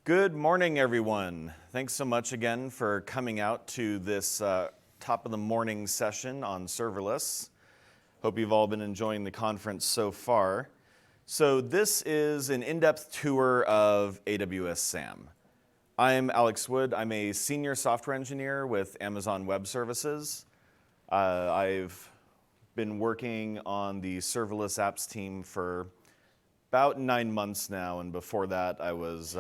Good morning, everyone. Thanks so much again for coming out to this top of the morning session on serverless. Hope you've all been enjoying the conference so far. So this is an in-depth tour of AWS SAM. I'm Alex Wood. I'm a senior software engineer with Amazon Web Services. I've been working on the serverless apps team for about 9 months now, and before that I was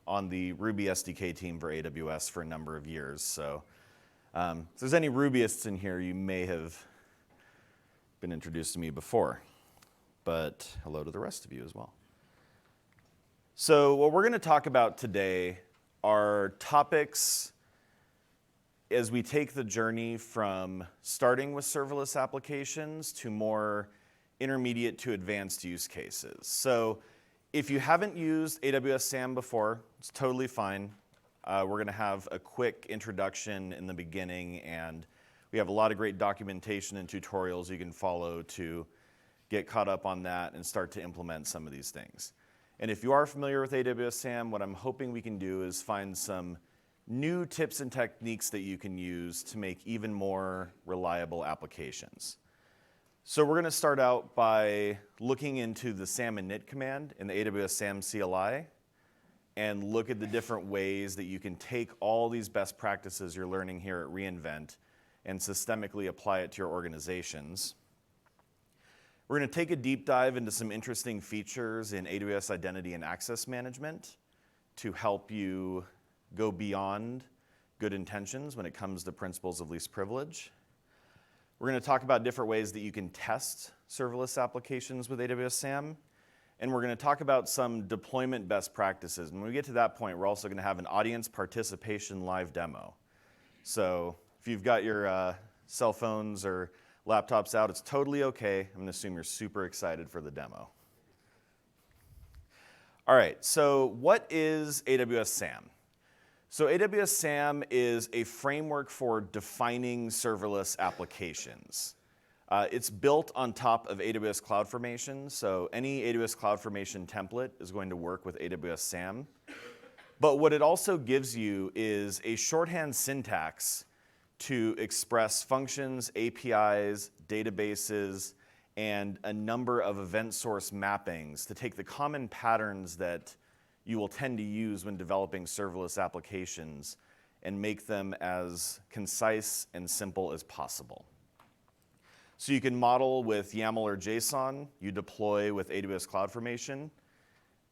on the Ruby SDK team for AWS for a number of years. So if there's any Rubyists in here, you may have been introduced to me before. But hello to the rest of you as well. So what we're going to talk about today are topics as we take the journey from starting with serverless applications to more intermediate to advanced use cases. So if you haven't used AWS SAM before, it's totally fine. We're going to have a quick introduction in the beginning, and we have a lot of great documentation and tutorials you can follow to get caught up on that and start to implement some of these things. And if you are familiar with AWS SAM, what I'm hoping we can do is find some new tips and techniques that you can use to make even more reliable applications. So we're going to start out by looking into the SAM init command in the AWS SAM CLI and look at the different ways that you can take all these best practices you're learning here at reInvent and systemically apply it to your organizations. We're going to take a deep dive into some interesting features in AWS Identity and Access Management to help you go beyond good intentions when it comes to principles of least privilege. We're going to talk about different ways that you can test serverless applications with AWS SAM. And we're going to talk about some deployment best practices. And when we get to that point, we're also going to have an audience participation live demo. So if you've got your cell phones or laptops out, it's totally okay. I'm going to assume you're super excited for the demo. All right, so what is AWS SAM? So AWS SAM is a framework for defining serverless applications. It's built on top of AWS CloudFormation, so any AWS CloudFormation template is going to work with AWS SAM. But what it also gives you is a shorthand syntax to express functions, APIs, databases, and a number of event source mappings to take the common patterns that you will tend to use when developing serverless applications and make them as concise and simple as possible. So you can model with YAML or JSON, you deploy with AWS CloudFormation,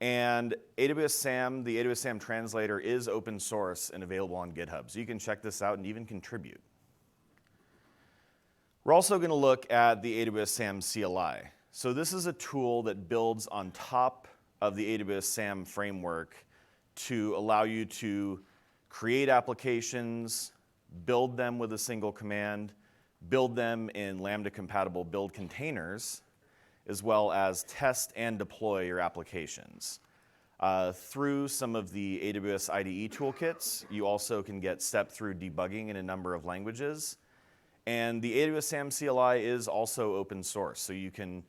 and AWS SAM, the AWS SAM translator is open source and available on GitHub. So you can check this out and even contribute. We're also going to look at the AWS SAM CLI. So this is a tool that builds on top of the AWS SAM framework to allow you to create applications, build them with a single command, build them in Lambda compatible build containers, as well as test and deploy your applications. Through some of the AWS IDE toolkits, you also can get step-through debugging in a number of languages. And the AWS SAM CLI is also open source, so you can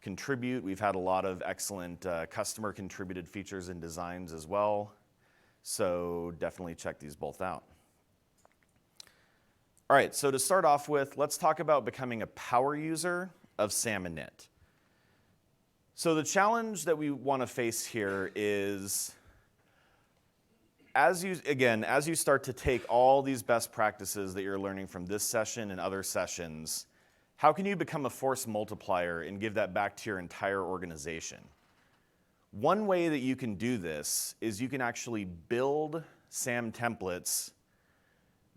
contribute. We've had a lot of excellent customer contributed features and designs as well. So definitely check these both out. All right, so to start off with, let's talk about becoming a power user of SAM init. So the challenge that we want to face here is, as you start to take all these best practices that you're learning from this session and other sessions, how can you become a force multiplier and give that back to your entire organization? One way that you can do this is you can actually build SAM templates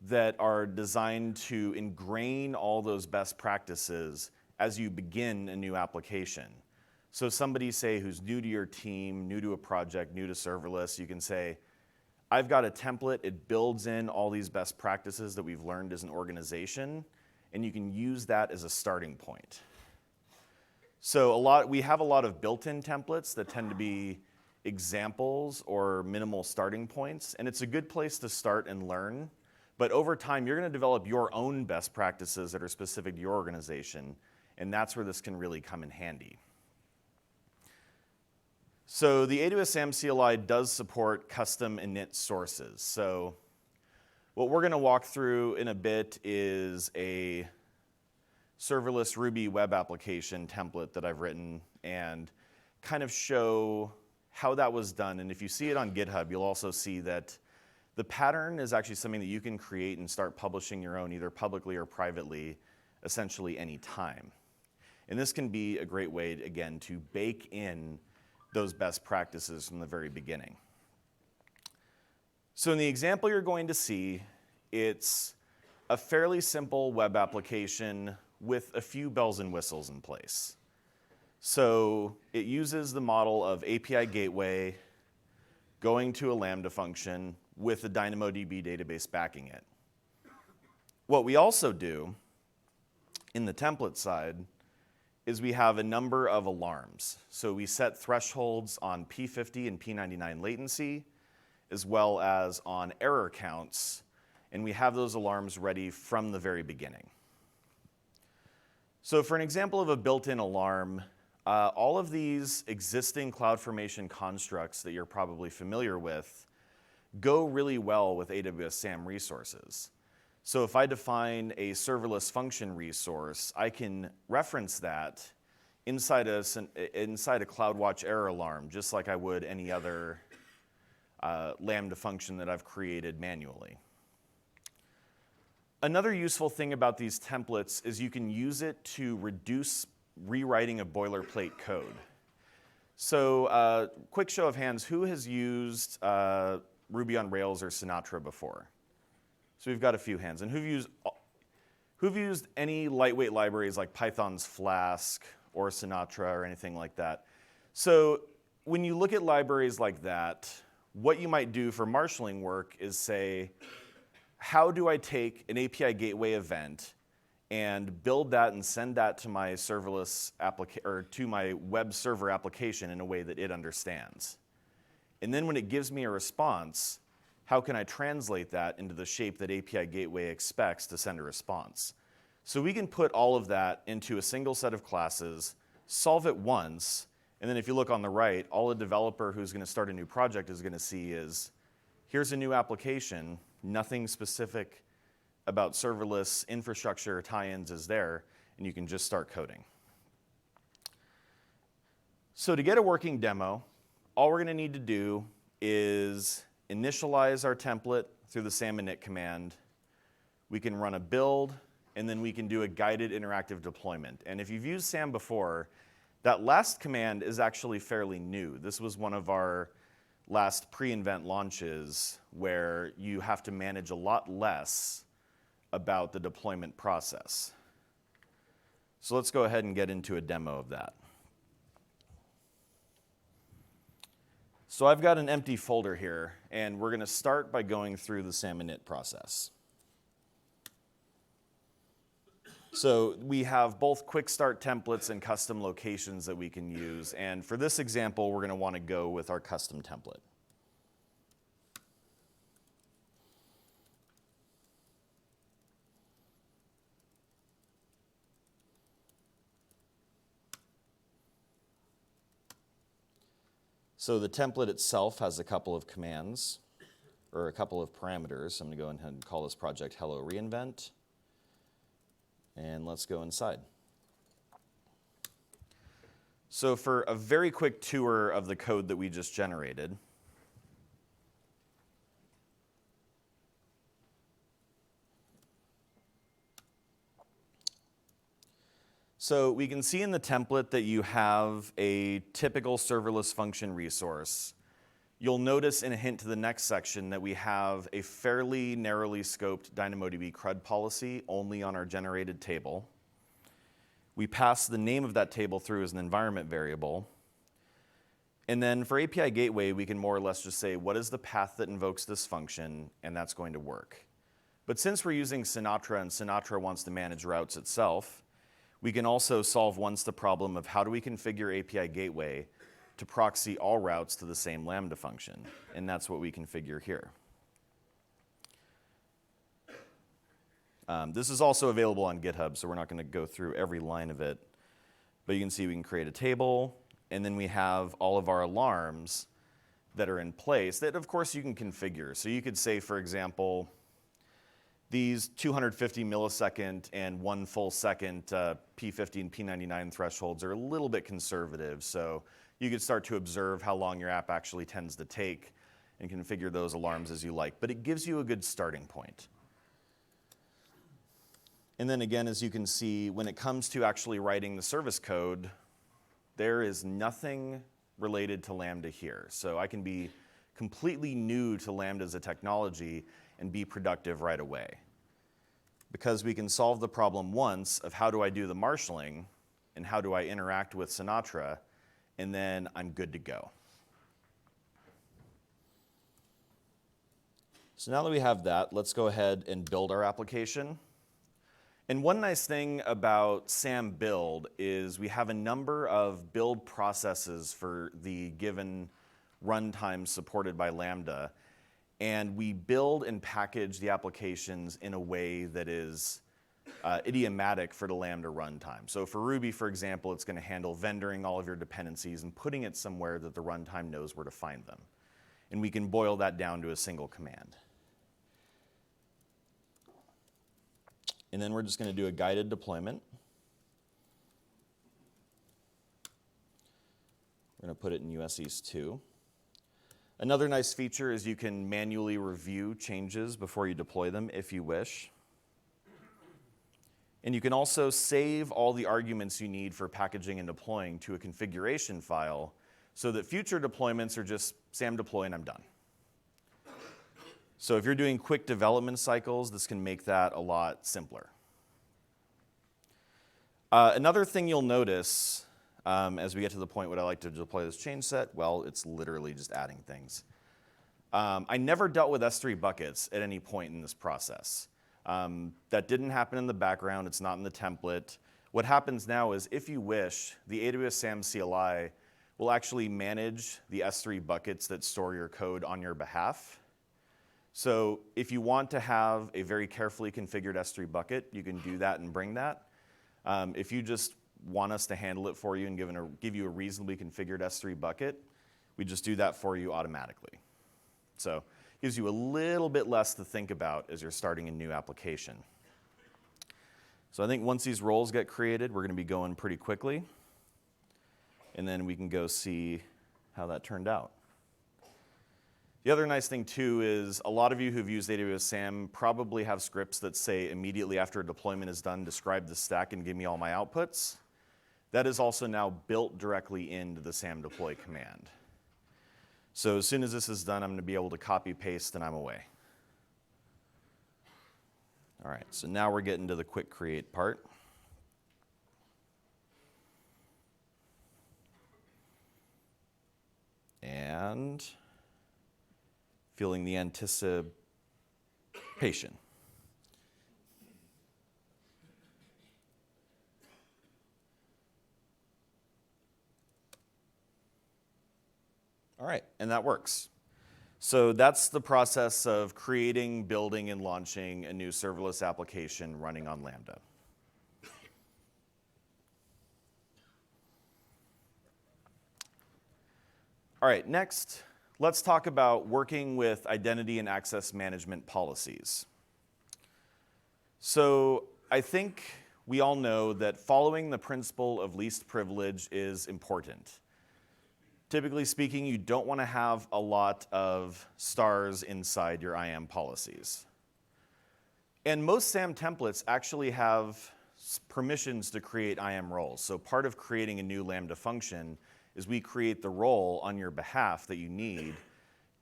that are designed to ingrain all those best practices as you begin a new application. So somebody, say, who's new to your team, new to a project, new to serverless, you can say, I've got a template. It builds in all these best practices that we've learned as an organization, and you can use that as a starting point. So we have a lot of built-in templates that tend to be examples or minimal starting points, and it's a good place to start and learn. But over time, you're going to develop your own best practices that are specific to your organization, and that's where this can really come in handy. So the AWS SAM CLI does support custom init sources. So what we're going to walk through in a bit is a serverless Ruby web application template that I've written and kind of show how that was done. And if you see it on GitHub, you'll also see that the pattern is actually something that you can create and start publishing your own, either publicly or privately, essentially any time. And this can be a great way, again, to bake in those best practices from the very beginning. So in the example you're going to see, it's a fairly simple web application with a few bells and whistles in place. So it uses the model of API gateway going to a Lambda function with a DynamoDB database backing it. What we also do in the template side is we have a number of alarms. So we set thresholds on P50 and P99 latency, as well as on error counts, and we have those alarms ready from the very beginning. So for an example of a built-in alarm, all of these existing CloudFormation constructs that you're probably familiar with go really well with AWS SAM resources. So if I define a serverless function resource, I can reference that inside a CloudWatch error alarm, just like I would any other Lambda function that I've created manually. Another useful thing about these templates is you can use it to reduce rewriting of boilerplate code. So quick show of hands, who has used Ruby on Rails or Sinatra before? So we've got a few hands. And who've used any lightweight libraries like Python's Flask or Sinatra or anything like that? So when you look at libraries like that, what you might do for marshalling work is say, how do I take an API gateway event and build that and send that to my serverless or to my web server application in a way that it understands? And then when it gives me a response, how can I translate that into the shape that API Gateway expects to send a response? So we can put all of that into a single set of classes, solve it once, and then if you look on the right, all a developer who's going to start a new project is going to see is, here's a new application, nothing specific about serverless infrastructure tie-ins is there, and you can just start coding. So to get a working demo, all we're going to need to do is initialize our template through the SAM init command. We can run a build, and then we can do a guided interactive deployment. And if you've used SAM before, that last command is actually fairly new. This was one of our last pre-invent launches where you have to manage a lot less about the deployment process. So let's go ahead and get into a demo of that. So I've got an empty folder here, and we're going to start by going through the SAM init process. So we have both quick start templates and custom locations that we can use. And for this example, we're going to want to go with our custom template. So the template itself has a couple of commands, or a couple of parameters. I'm going to go ahead and call this project Hello Reinvent. And let's go inside. So for a very quick tour of the code that we just generated, so we can see in the template that you have a typical serverless function resource. You'll notice in a hint to the next section that we have a fairly narrowly scoped DynamoDB CRUD policy only on our generated table. We pass the name of that table through as an environment variable. And then for API Gateway, we can more or less just say, what is the path that invokes this function? And that's going to work. But since we're using Sinatra and Sinatra wants to manage routes itself, we can also solve once the problem of how do we configure API Gateway to proxy all routes to the same Lambda function. And that's what we configure here. This is also available on GitHub, so we're not going to go through every line of it. But you can see we can create a table, And then we have all of our alarms that are in place that, of course, you can configure. So you could say, for example, these 250 millisecond and 1 full second P50 and P99 thresholds are a little bit conservative. So you could start to observe how long your app actually tends to take and configure those alarms as you like. But it gives you a good starting point. And then again, as you can see, when it comes to actually writing the service code, there is nothing related to Lambda here. So I can be completely new to Lambda as a technology and be productive right away. Because we can solve the problem once of how do I do the marshalling and how do I interact with Sinatra, and then I'm good to go. So now that we have that, let's go ahead and build our application. And one nice thing about SAM build is we have a number of build processes for the given runtime supported by Lambda. And we build and package the applications in a way that is idiomatic for the Lambda runtime. So for Ruby, for example, it's going to handle vendoring all of your dependencies and putting it somewhere that the runtime knows where to find them. And we can boil that down to a single command. And then we're just going to do a guided deployment. We're going to put it in US East 2. Another nice feature is you can manually review changes before you deploy them if you wish. And you can also save all the arguments you need for packaging and deploying to a configuration file so that future deployments are just SAM deploy and I'm done. So if you're doing quick development cycles, this can make that a lot simpler. Another thing you'll notice as we get to the point, would I like to deploy this change set? Well, it's literally just adding things. I never dealt with S3 buckets at any point in this process. That didn't happen in the background. It's not in the template. What happens now is, if you wish, the AWS SAM CLI will actually manage the S3 buckets that store your code on your behalf. So if you want to have a very carefully configured S3 bucket, you can do that and bring that. If you just want us to handle it for you and give you a reasonably configured S3 bucket, we just do that for you automatically. So it gives you a little bit less to think about as you're starting a new application. So I think once these roles get created, we're going to be going pretty quickly. And then we can go see how that turned out. The other nice thing, too, is a lot of you who've used AWS SAM probably have scripts that say immediately after a deployment is done, describe the stack and give me all my outputs. That is also now built directly into the SAM deploy command. So as soon as this is done, I'm going to be able to copy paste and I'm away. All right, so now we're getting to the quick create part. And feeling the anticipation. All right, and that works. So that's the process of creating, building, and launching a new serverless application running on Lambda. All right, next, let's talk about working with identity and access management policies. So I think we all know that following the principle of least privilege is important. Typically speaking, you don't want to have a lot of stars inside your IAM policies. And most SAM templates actually have permissions to create IAM roles. So part of creating a new Lambda function is we create the role on your behalf that you need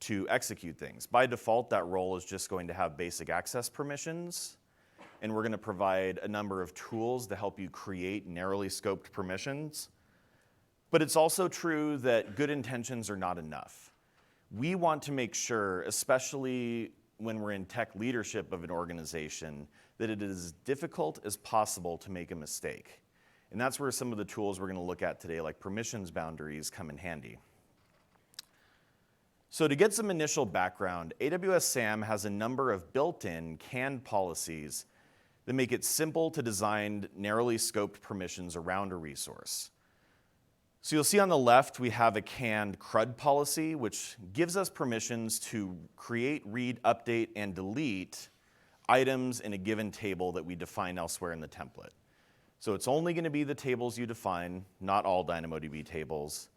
to execute things. By default, that role is just going to have basic access permissions, and we're going to provide a number of tools to help you create narrowly scoped permissions. But it's also true that good intentions are not enough. We want to make sure, especially when we're in tech leadership of an organization, that it is as difficult as possible to make a mistake. And that's where some of the tools we're going to look at today, like permissions boundaries, come in handy. So to get some initial background, AWS SAM has a number of built-in canned policies that make it simple to design narrowly scoped permissions around a resource. So you'll see on the left, we have a canned CRUD policy, which gives us permissions to create, read, update, and delete items in a given table that we define elsewhere in the template. So it's only going to be the tables you define, not all DynamoDB tables,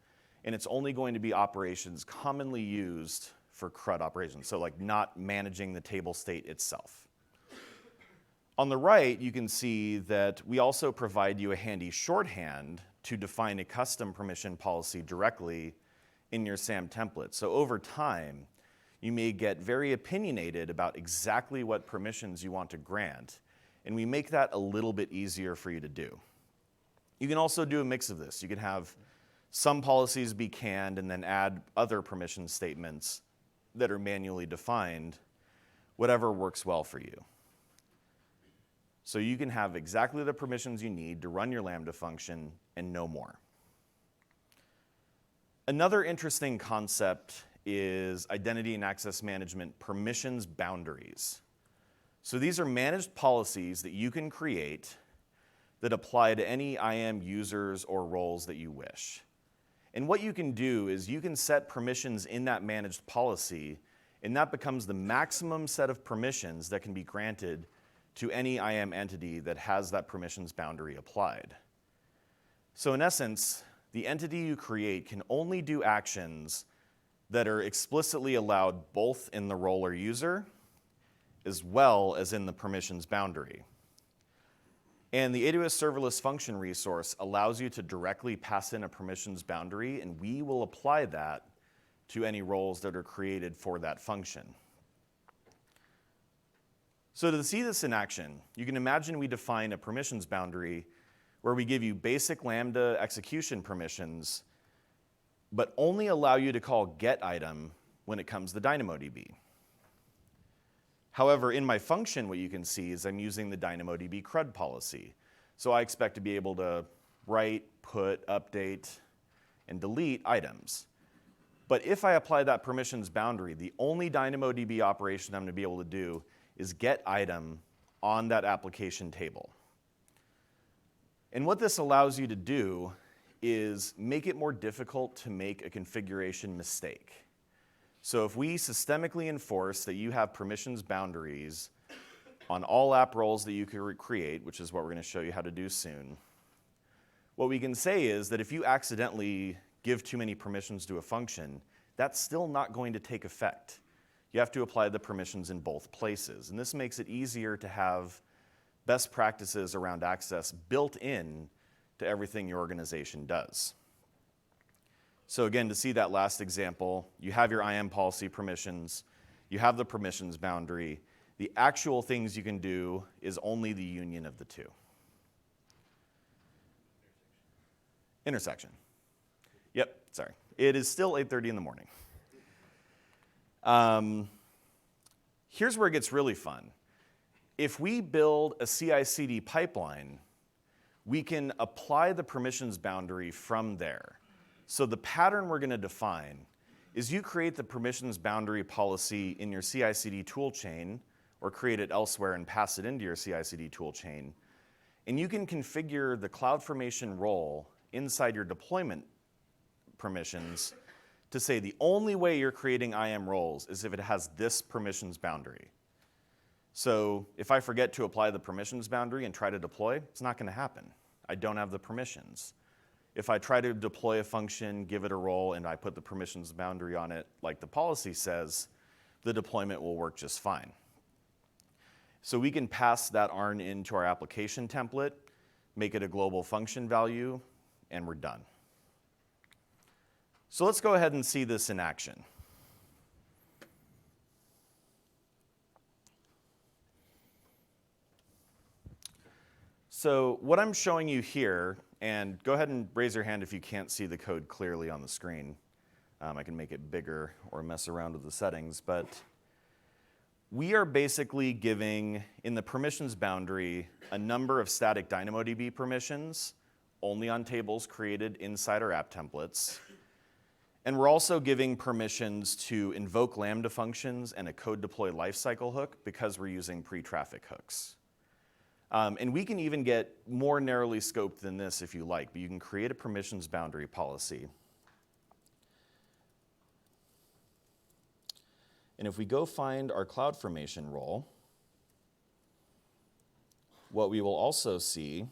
and it's only going to be operations commonly used for CRUD operations, so like not managing the table state itself. On the right, you can see that we also provide you a handy shorthand to define a custom permission policy directly in your SAM template. So over time, you may get very opinionated about exactly what permissions you want to grant, and we make that a little bit easier for you to do. You can also do a mix of this. You can have some policies be canned and then add other permission statements that are manually defined, whatever works well for you. So you can have exactly the permissions you need to run your Lambda function and no more. Another interesting concept is identity and access management permissions boundaries. So these are managed policies that you can create that apply to any IAM users or roles that you wish. And what you can do is you can set permissions in that managed policy, and that becomes the maximum set of permissions that can be granted to any IAM entity that has that permissions boundary applied. So in essence, the entity you create can only do actions that are explicitly allowed both in the role or user as well as in the permissions boundary. And the AWS Serverless Function resource allows you to directly pass in a permissions boundary, and we will apply that to any roles that are created for that function. So to see this in action, you can imagine we define a permissions boundary where we give you basic Lambda execution permissions, but only allow you to call getItem when it comes to DynamoDB. However, in my function, what you can see is I'm using the DynamoDB CRUD policy. So I expect to be able to write, put, update, and delete items. But if I apply that permissions boundary, the only DynamoDB operation I'm going to be able to do is get item on that application table. And what this allows you to do is make it more difficult to make a configuration mistake. So if we systemically enforce that you have permissions boundaries on all app roles that you can create, which is what we're going to show you how to do soon, what we can say is that if you accidentally give too many permissions to a function, that's still not going to take effect. You have to apply the permissions in both places. And this makes it easier to have best practices around access built in to everything your organization does. So again, to see that last example, you have your IAM policy permissions, you have the permissions boundary. The actual things you can do is only the union of the two. Intersection. Yep, sorry. It is still 8:30 in the morning. Here's where it gets really fun. If we build a CI/CD pipeline, we can apply the permissions boundary from there. So the pattern we're going to define is you create the permissions boundary policy in your CI/CD toolchain or create it elsewhere and pass it into your CI/CD toolchain. And you can configure the CloudFormation role inside your deployment permissions to say the only way you're creating IAM roles is if it has this permissions boundary. So if I forget to apply the permissions boundary and try to deploy, it's not going to happen. I don't have the permissions. If I try to deploy a function, give it a role, and I put the permissions boundary on it like the policy says, the deployment will work just fine. So we can pass that ARN into our application template, make it a global function value, and we're done. So let's go ahead and see this in action. So what I'm showing you here, and go ahead and raise your hand if you can't see the code clearly on the screen. I can make it bigger or mess around with the settings, but we are basically giving, in the permissions boundary, a number of static DynamoDB permissions, only on tables created inside our app templates. And we're also giving permissions to invoke Lambda functions and a code deploy lifecycle hook because we're using pre-traffic hooks. And we can even get more narrowly scoped than this if you like, but you can create a permissions boundary policy. And if we go find our CloudFormation role, what we will also see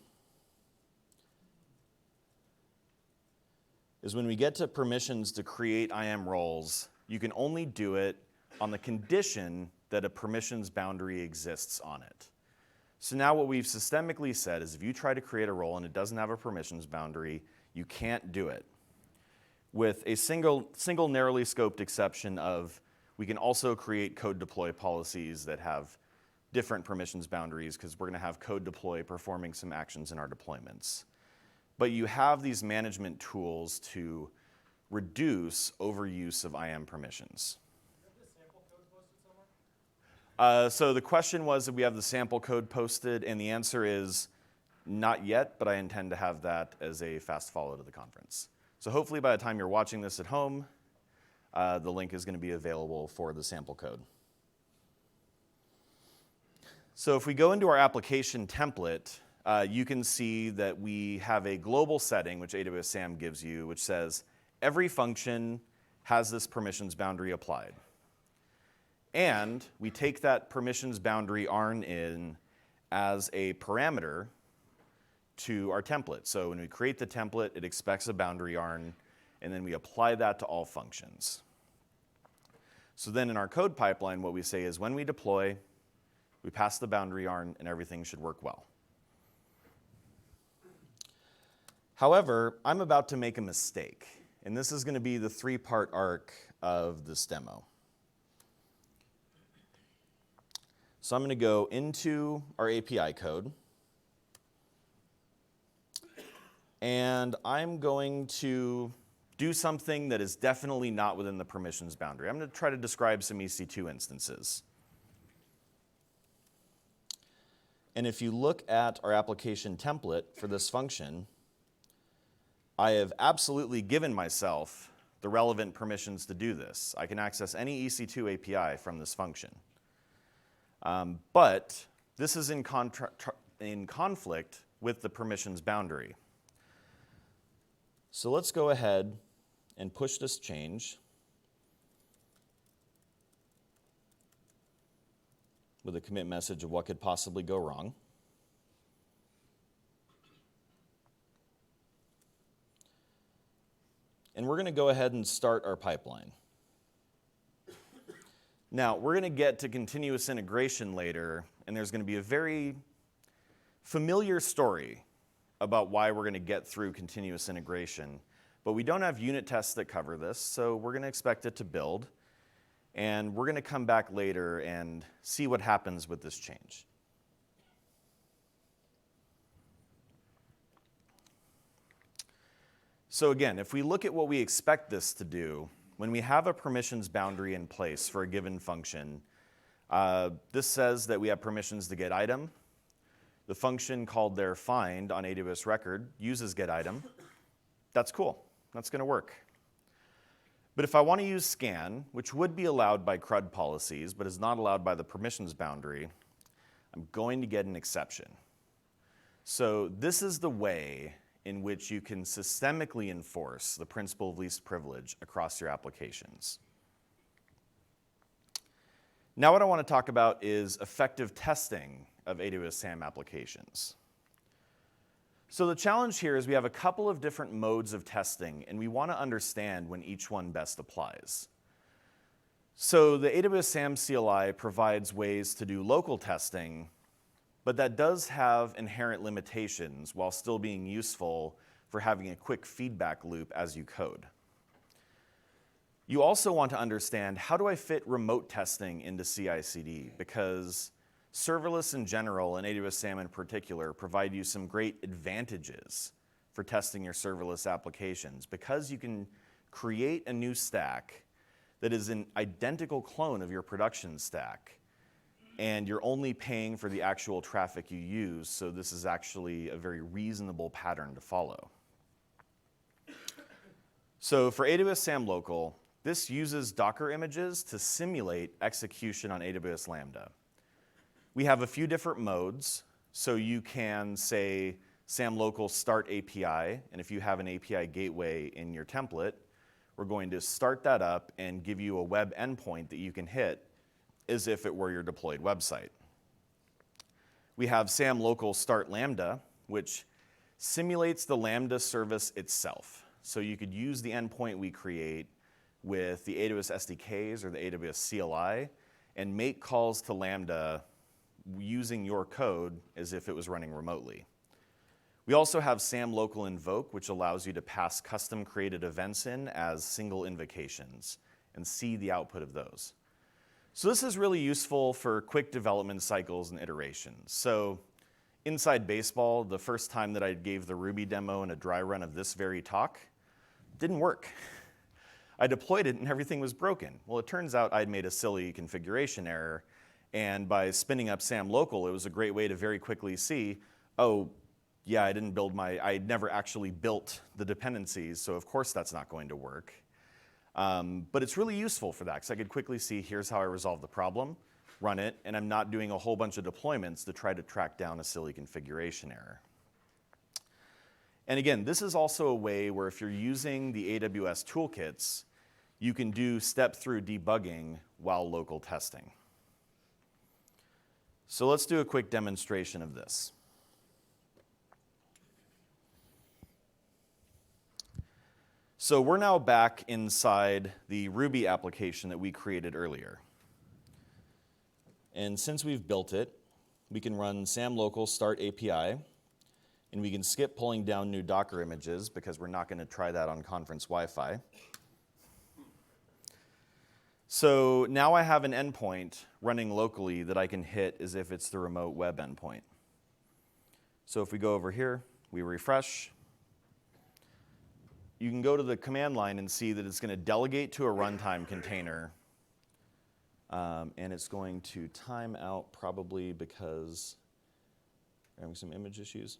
is when we get to permissions to create IAM roles, you can only do it on the condition that a permissions boundary exists on it. So now what we've systemically said is if you try to create a role and it doesn't have a permissions boundary, you can't do it. With a single narrowly scoped exception of we can also create code deploy policies that have different permissions boundaries because we're going to have code deploy performing some actions in our deployments. But you have these management tools to reduce overuse of IAM permissions. Do you have the sample code posted somewhere? So the question was if we have the sample code posted, and the answer is not yet, but I intend to have that as a fast follow to the conference. So hopefully by the time you're watching this at home, the link is going to be available for the sample code. So if we go into our application template, you can see that we have a global setting, which AWS SAM gives you, which says every function has this permissions boundary applied. And we take that permissions boundary ARN in as a parameter to our template. So when we create the template, it expects a boundary ARN, and then we apply that to all functions. So then in our code pipeline, what we say is when we deploy, we pass the boundary ARN, and everything should work well. However, I'm about to make a mistake, and this is going to be the three-part arc of this demo. So I'm going to go into our API code, and I'm going to do something that is definitely not within the permissions boundary. I'm going to try to describe some EC2 instances. And if you look at our application template for this function, I have absolutely given myself the relevant permissions to do this. I can access any EC2 API from this function. But this is in conflict with the permissions boundary. So let's go ahead and push this change with a commit message of what could possibly go wrong. And we're going to go ahead and start our pipeline. Now, we're going to get to continuous integration later, and there's going to be a very familiar story about why we're going to get through continuous integration. But we don't have unit tests that cover this, so we're going to expect it to build. And we're going to come back later and see what happens with this change. So again, if we look at what we expect this to do, when we have a permissions boundary in place for a given function, this says that we have permissions to get item. The function called there find on AWS record uses get item. That's cool. That's going to work. But if I want to use scan, which would be allowed by CRUD policies, but is not allowed by the permissions boundary, I'm going to get an exception. So this is the way in which you can systemically enforce the principle of least privilege across your applications. Now what I want to talk about is effective testing of AWS SAM applications. So the challenge here is we have a couple of different modes of testing, and we want to understand when each one best applies. So the AWS SAM CLI provides ways to do local testing, but that does have inherent limitations while still being useful for having a quick feedback loop as you code. You also want to understand, how do I fit remote testing into CI/CD? Because serverless in general, and AWS SAM in particular, provide you some great advantages for testing your serverless applications because you can create a new stack that is an identical clone of your production stack, and you're only paying for the actual traffic you use, so this is actually a very reasonable pattern to follow. So for AWS SAM Local, this uses Docker images to simulate execution on AWS Lambda. We have a few different modes. So you can say SAM Local start API, and if you have an API gateway in your template, we're going to start that up and give you a web endpoint that you can hit as if it were your deployed website. We have SAM Local start Lambda, which simulates the Lambda service itself. So you could use the endpoint we create with the AWS SDKs or the AWS CLI and make calls to Lambda using your code as if it was running remotely. We also have SAM Local Invoke, which allows you to pass custom created events in as single invocations and see the output of those. So this is really useful for quick development cycles and iterations. So inside baseball, the first time that I gave the Ruby demo in a dry run of this very talk, didn't work. I deployed it and everything was broken. Well, it turns out I'd made a silly configuration error, and by spinning up SAM Local, it was a great way to very quickly see, oh, yeah, I never actually built the dependencies, so of course that's not going to work. But it's really useful for that, because I could quickly see, here's how I resolve the problem, run it, and I'm not doing a whole bunch of deployments to try to track down a silly configuration error. And again, this is also a way where if you're using the AWS toolkits, you can do step-through debugging while local testing. So let's do a quick demonstration of this. So we're now back inside the Ruby application that we created earlier. And since we've built it, we can run SAM Local start API, and we can skip pulling down new Docker images because we're not going to try that on conference Wi-Fi. So now I have an endpoint running locally that I can hit as if it's the remote web endpoint. So if we go over here, we refresh. You can go to the command line and see that it's going to delegate to a runtime container. And it's going to time out probably because we're having some image issues.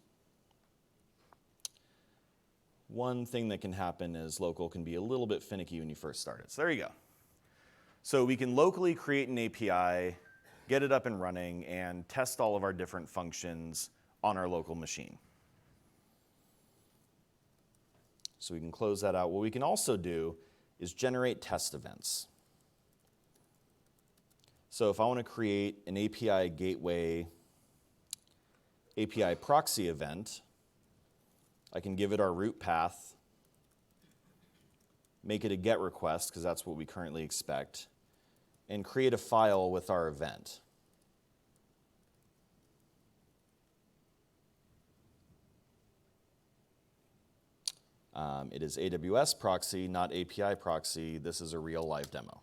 One thing that can happen is local can be a little bit finicky when you first start it. So there you go. So we can locally create an API, get it up and running, and test all of our different functions on our local machine. So we can close that out. What we can also do is generate test events. So if I want to create an API gateway, API proxy event, I can give it our root path, make it a GET request, because that's what we currently expect, and create a file with our event. It is AWS proxy, not API proxy. This is a real live demo.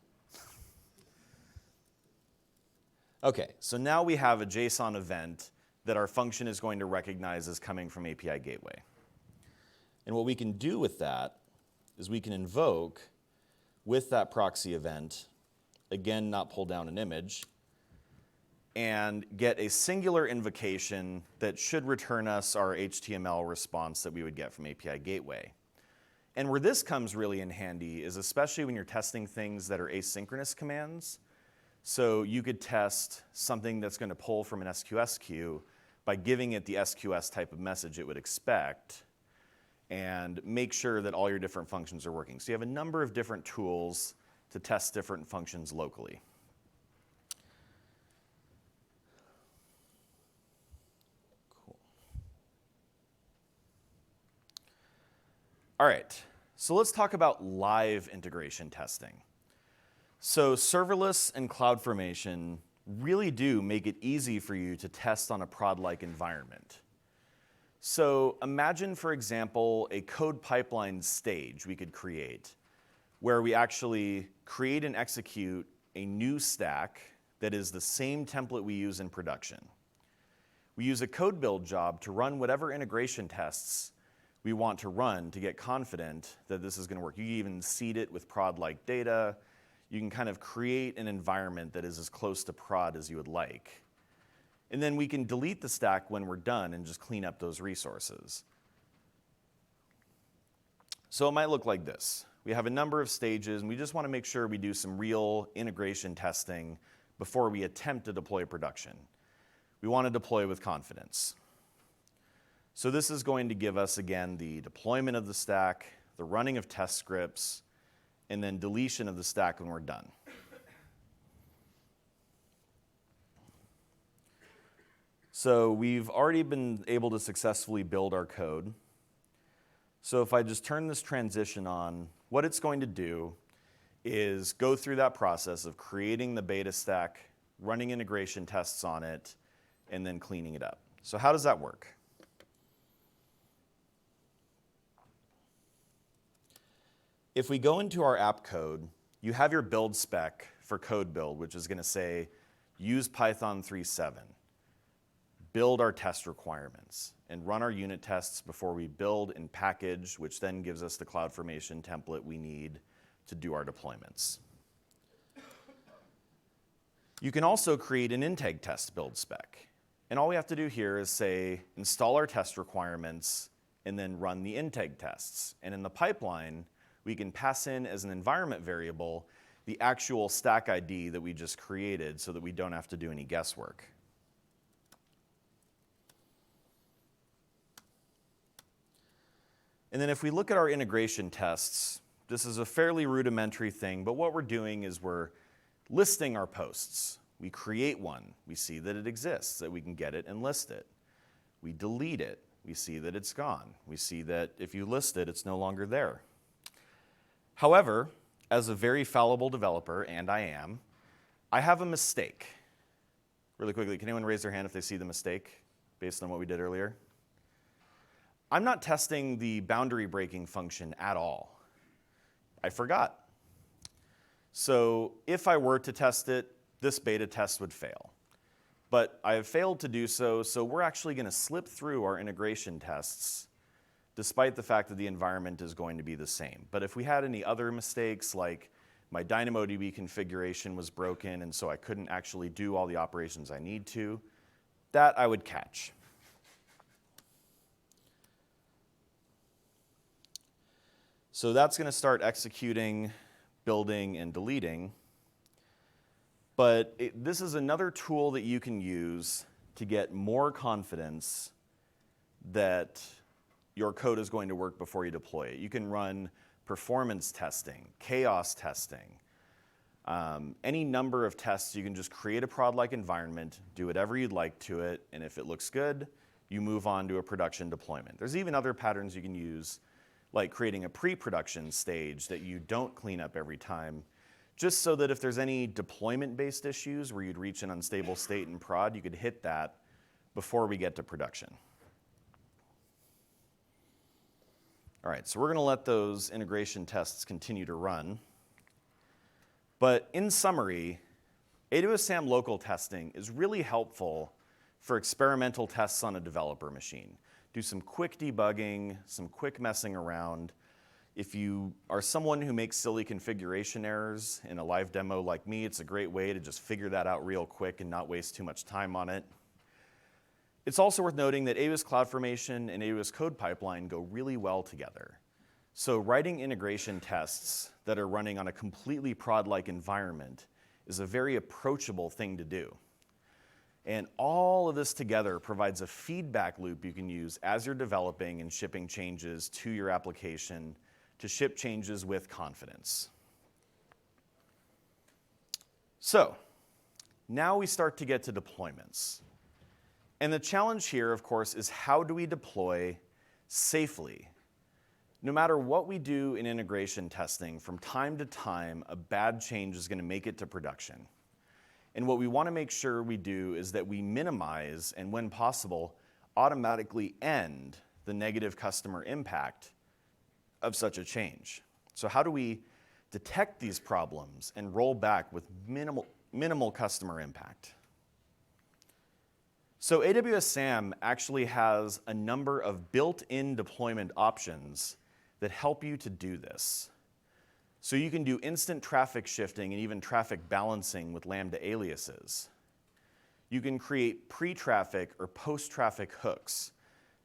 Okay, so now we have a JSON event that our function is going to recognize as coming from API gateway. And what we can do with that is we can invoke with that proxy event, again, not pull down an image, and get a singular invocation that should return us our HTML response that we would get from API gateway. And where this comes really in handy is especially when you're testing things that are asynchronous commands. So you could test something that's going to pull from an SQS queue by giving it the SQS type of message it would expect and make sure that all your different functions are working. So you have a number of different tools to test different functions locally. Cool. All right, so let's talk about live integration testing. So serverless and CloudFormation really do make it easy for you to test on a prod-like environment. So imagine, for example, a code pipeline stage we could create where we actually create and execute a new stack that is the same template we use in production. We use a code build job to run whatever integration tests we want to run to get confident that this is going to work. You can even seed it with prod-like data. You can kind of create an environment that is as close to prod as you would like. And then we can delete the stack when we're done and just clean up those resources. So it might look like this. We have a number of stages, and we just want to make sure we do some real integration testing before we attempt to deploy production. we want to deploy with confidence. So this is going to give us, again, the deployment of the stack, the running of test scripts, and then deletion of the stack when we're done. So we've already been able to successfully build our code. So if I just turn this transition on, what it's going to do is go through that process of creating the beta stack, running integration tests on it, and then cleaning it up. So how does that work? If we go into our app code, you have your build spec for code build, which is going to say, use Python 3.7, build our test requirements, and run our unit tests before we build and package, which then gives us the CloudFormation template we need to do our deployments. You can also create an intake test build spec. And all we have to do here is say, install our test requirements, and then run the intake tests. And in the pipeline, we can pass in as an environment variable the actual stack ID that we just created so that we don't have to do any guesswork. And then if we look at our integration tests, this is a fairly rudimentary thing, but what we're doing is we're listing our posts. We create one. We see that it exists, that we can get it and list it. We delete it. We see that it's gone. We see that if you list it, it's no longer there. However, as a very fallible developer, and I am, I have a mistake. Really quickly, can anyone raise their hand if they see the mistake based on what we did earlier? I'm not testing the boundary breaking function at all. I forgot. So if I were to test it, this beta test would fail. But I have failed to do so, so we're actually going to slip through our integration tests despite the fact that the environment is going to be the same. But if we had any other mistakes, like my DynamoDB configuration was broken and so I couldn't actually do all the operations I need to, that I would catch. So that's going to start executing, building, and deleting. But this is another tool that you can use to get more confidence that your code is going to work before you deploy it. You can run performance testing, chaos testing, any number of tests. You can just create a prod-like environment, do whatever you'd like to it, and if it looks good, you move on to a production deployment. There's even other patterns you can use, like creating a pre-production stage that you don't clean up every time, just so that if there's any deployment-based issues where you'd reach an unstable state in prod, you could hit that before we get to production. All right, so we're going to let those integration tests continue to run. But in summary, AWS SAM Local testing is really helpful for experimental tests on a developer machine. Do some quick debugging, some quick messing around. If you are someone who makes silly configuration errors in a live demo like me, it's a great way to just figure that out real quick and not waste too much time on it. It's also worth noting that AWS CloudFormation and AWS Code Pipeline go really well together. So writing integration tests that are running on a completely prod-like environment is a very approachable thing to do. And all of this together provides a feedback loop you can use as you're developing and shipping changes to your application to ship changes with confidence. So now we start to get to deployments. And the challenge here, of course, is how do we deploy safely? No matter what we do in integration testing, from time to time, a bad change is going to make it to production. And what we want to make sure we do is that we minimize, and when possible, automatically end the negative customer impact of such a change. So how do we detect these problems and roll back with minimal customer impact? So AWS SAM actually has a number of built-in deployment options that help you to do this. So you can do instant traffic shifting and even traffic balancing with Lambda aliases. You can create pre-traffic or post-traffic hooks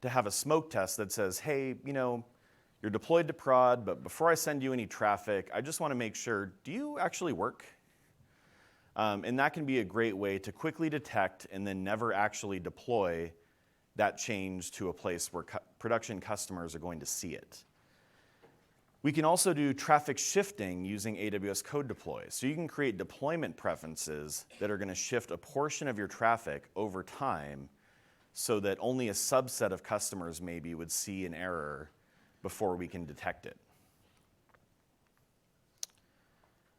to have a smoke test that says, hey, you're deployed to prod, but before I send you any traffic, I just want to make sure, do you actually work? And that can be a great way to quickly detect and then never actually deploy that change to a place where production customers are going to see it. We can also do traffic shifting using AWS Code Deploy. So you can create deployment preferences that are going to shift a portion of your traffic over time so that only a subset of customers maybe would see an error before we can detect it.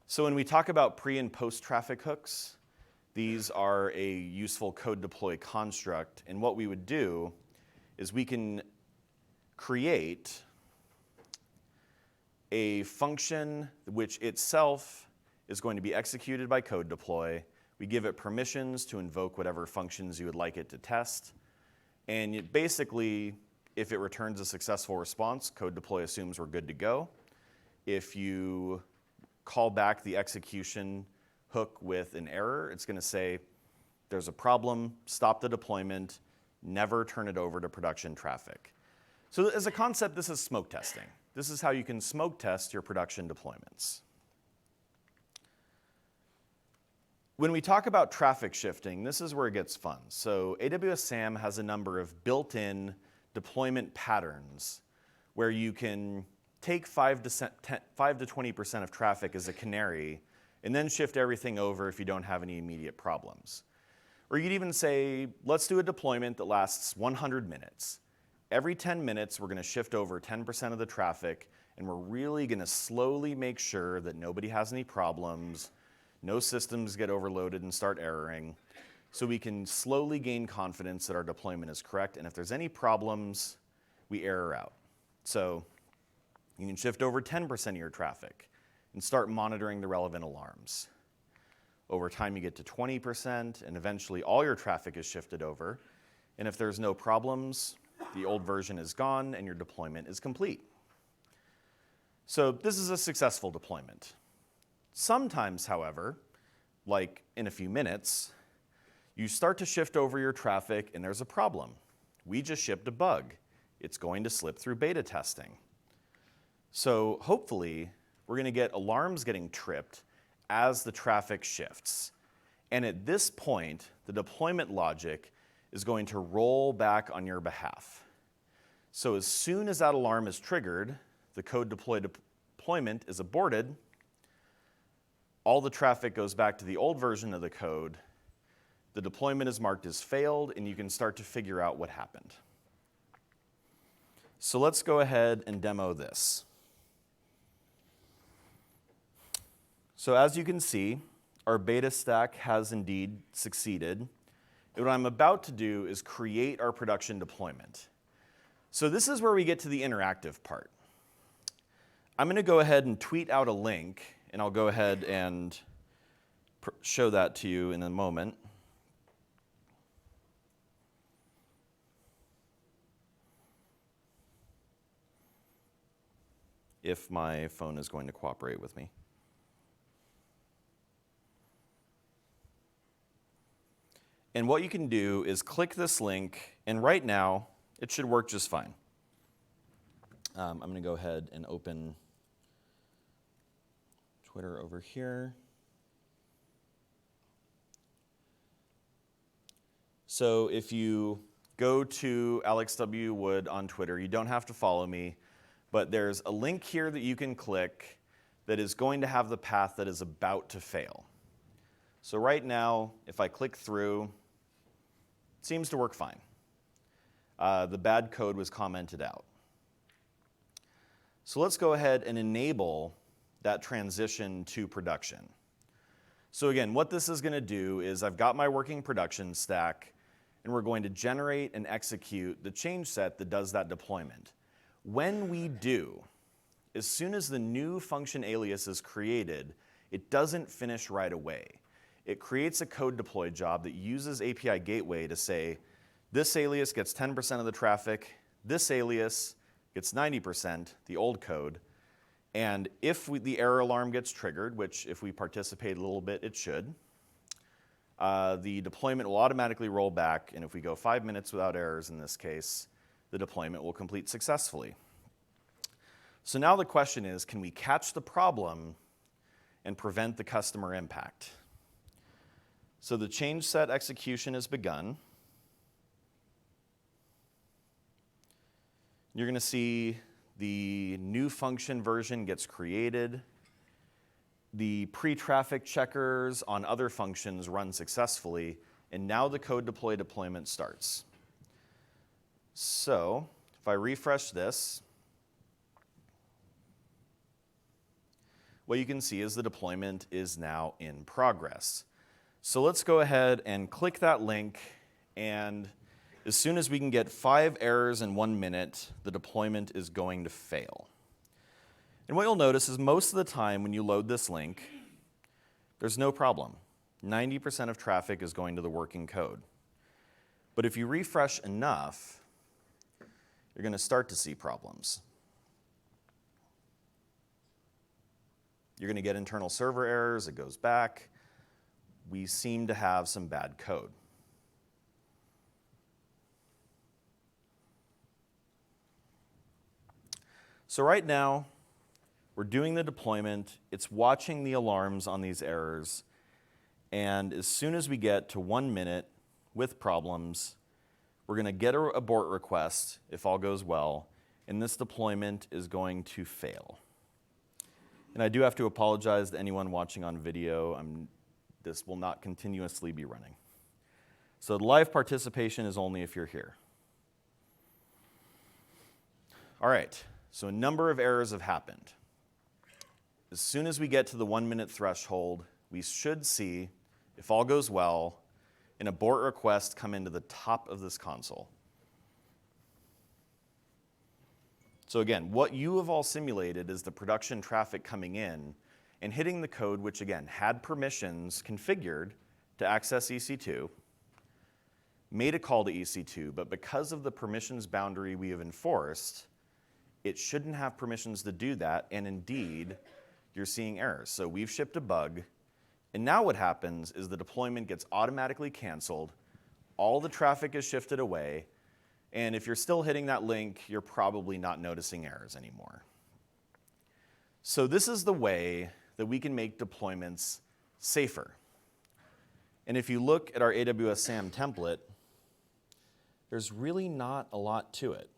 So when we talk about pre and post traffic hooks, these are a useful code deploy construct. And what we would do is we can create a function which itself is going to be executed by code deploy. We give it permissions to invoke whatever functions you would like it to test. And basically, if it returns a successful response, code deploy assumes we're good to go. If you call back the execution hook with an error, it's going to say there's a problem, stop the deployment, never turn it over to production traffic. So as a concept, this is smoke testing. This is how you can smoke test your production deployments. When we talk about traffic shifting, this is where it gets fun. So AWS SAM has a number of built-in deployment patterns where you can take 5 to 20% of traffic as a canary and then shift everything over if you don't have any immediate problems. Or you could even say, let's do a deployment that lasts 100 minutes. Every 10 minutes, we're going to shift over 10% of the traffic, and we're really going to slowly make sure that nobody has any problems, no systems get overloaded and start erroring, so we can slowly gain confidence that our deployment is correct, and if there's any problems, we error out. So you can shift over 10% of your traffic and start monitoring the relevant alarms. Over time, you get to 20%, and eventually all your traffic is shifted over, and if there's no problems, the old version is gone and your deployment is complete. So this is a successful deployment. Sometimes, however, like in a few minutes, you start to shift over your traffic and there's a problem. We just shipped a bug. It's going to slip through beta testing. So hopefully, we're going to get alarms getting tripped as the traffic shifts. And at this point, the deployment logic is going to roll back on your behalf. So as soon as that alarm is triggered, the code deployment is aborted, all the traffic goes back to the old version of the code, the deployment is marked as failed, and you can start to figure out what happened. So let's go ahead and demo this. So as you can see, our beta stack has indeed succeeded. What I'm about to do is create our production deployment. So this is where we get to the interactive part. I'm going to go ahead and tweet out a link, and I'll go ahead and show that to you in a moment. If my phone is going to cooperate with me. And what you can do is click this link, and right now, it should work just fine. I'm going to go ahead and open Twitter over here. So if you go to Alex W. Wood on Twitter, you don't have to follow me, but there's a link here that you can click that is going to have the path that is about to fail. So right now, if I click through, it seems to work fine. The bad code was commented out. So let's go ahead and enable that transition to production. So again, what this is going to do is I've got my working production stack, and we're going to generate and execute the change set that does that deployment. When we do, as soon as the new function alias is created, it doesn't finish right away. It creates a code deploy job that uses API Gateway to say, this alias gets 10% of the traffic, this alias gets 90%, the old code, and if the error alarm gets triggered, which if we participate a little bit, it should, the deployment will automatically roll back, and if we go 5 minutes without errors in this case, the deployment will complete successfully. So now the question is, can we catch the problem and prevent the customer impact? So the change set execution has begun. You're going to see the new function version gets created. The pre-traffic checkers on other functions run successfully, and now the code deploy deployment starts. So if I refresh this, what you can see is the deployment is now in progress. So let's go ahead and click that link, and as soon as we can get 5 errors in 1 minute, the deployment is going to fail. And what you'll notice is most of the time when you load this link, there's no problem. 90% of traffic is going to the working code. But if you refresh enough, you're going to start to see problems. You're going to get internal server errors. It goes back. We seem to have some bad code. So right now, we're doing the deployment. It's watching the alarms on these errors. And as soon as we get to 1 minute with problems, we're going to get an abort request if all goes well, and this deployment is going to fail. And I do have to apologize to anyone watching on video. This will not continuously be running. So the live participation is only if you're here. All right, so a number of errors have happened. As soon as we get to the 1 minute threshold, we should see, if all goes well, an abort request come into the top of this console. So again, what you have all simulated is the production traffic coming in and hitting the code, which again had permissions configured to access EC2, made a call to EC2, but because of the permissions boundary we have enforced, it shouldn't have permissions to do that, and indeed, you're seeing errors. So we've shipped a bug, and now what happens is the deployment gets automatically canceled, all the traffic is shifted away, and if you're still hitting that link, you're probably not noticing errors anymore. So this is the way that we can make deployments safer. And if you look at our AWS SAM template, there's really not a lot to it.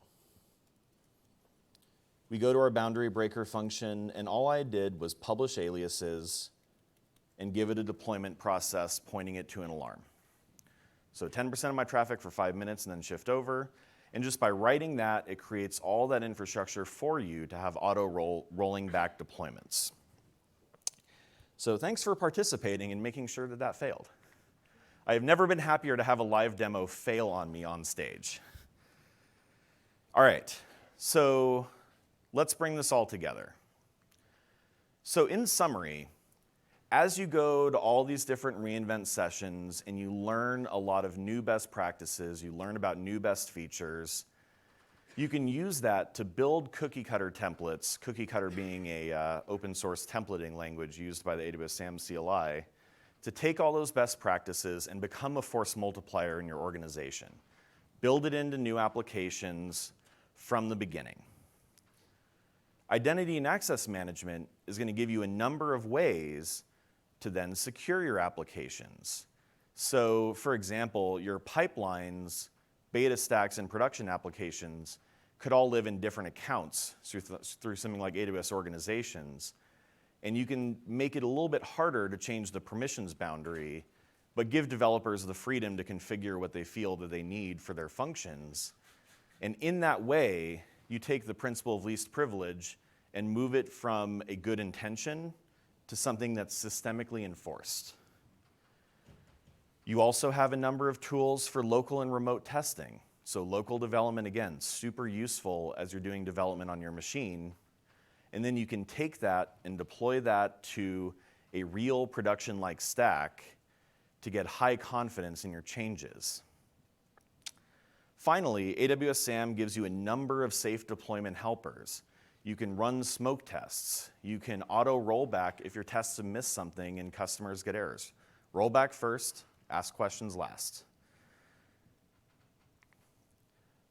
We go to our boundary breaker function, and all I did was publish aliases and give it a deployment process pointing it to an alarm. So 10% of my traffic for 5 minutes and then shift over. And just by writing that, it creates all that infrastructure for you to have rolling back deployments. So thanks for participating and making sure that that failed. I have never been happier to have a live demo fail on me on stage. All right, so let's bring this all together. So in summary, as you go to all these different reInvent sessions and you learn a lot of new best practices, you learn about new best features, you can use that to build cookie cutter templates, cookie cutter being a open source templating language used by the AWS SAM CLI, to take all those best practices and become a force multiplier in your organization. Build it into new applications from the beginning. Identity and access management is going to give you a number of ways to then secure your applications. So for example, your pipelines, beta stacks, and production applications could all live in different accounts through something like AWS organizations. And you can make it a little bit harder to change the permissions boundary, but give developers the freedom to configure what they feel that they need for their functions. And in that way, you take the principle of least privilege and move it from a good intention to something that's systemically enforced. You also have a number of tools for local and remote testing. So local development, again, super useful as you're doing development on your machine. And then you can take that and deploy that to a real production-like stack to get high confidence in your changes. Finally, AWS SAM gives you a number of safe deployment helpers. You can run smoke tests. You can auto rollback if your tests have missed something and customers get errors. Roll back first, ask questions last.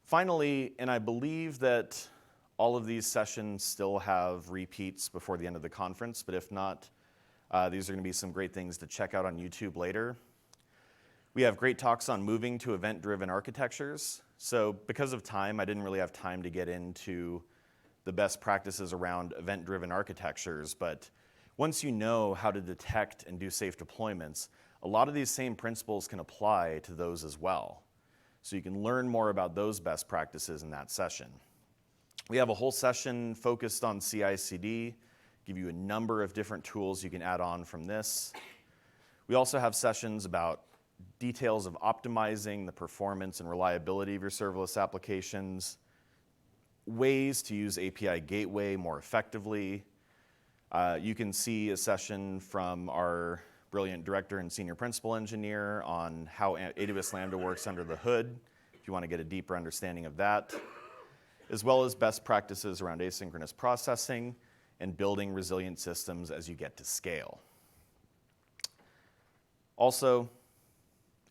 Finally, and I believe that all of these sessions still have repeats before the end of the conference, but if not, these are going to be some great things to check out on YouTube later. We have great talks on moving to event-driven architectures. So because of time, I didn't really have time to get into the best practices around event-driven architectures, but once you know how to detect and do safe deployments, a lot of these same principles can apply to those as well. So you can learn more about those best practices in that session. We have a whole session focused on CI/CD, give you a number of different tools you can add on from this. We also have sessions about details of optimizing the performance and reliability of your serverless applications, ways to use API Gateway more effectively. You can see a session from our brilliant director and senior principal engineer on how AWS Lambda works under the hood, if you want to get a deeper understanding of that, as well as best practices around asynchronous processing and building resilient systems as you get to scale. Also,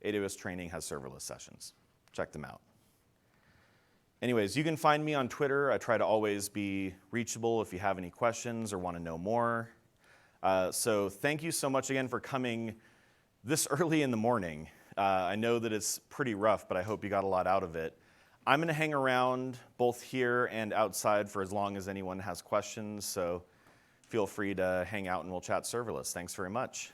AWS Training has serverless sessions. Check them out. Anyways, you can find me on Twitter. I try to always be reachable if you have any questions or want to know more. So thank you so much again for coming this early in the morning. I know that it's pretty rough, but I hope you got a lot out of it. I'm going to hang around both here and outside for as long as anyone has questions, so feel free to hang out and we'll chat serverless. Thanks very much.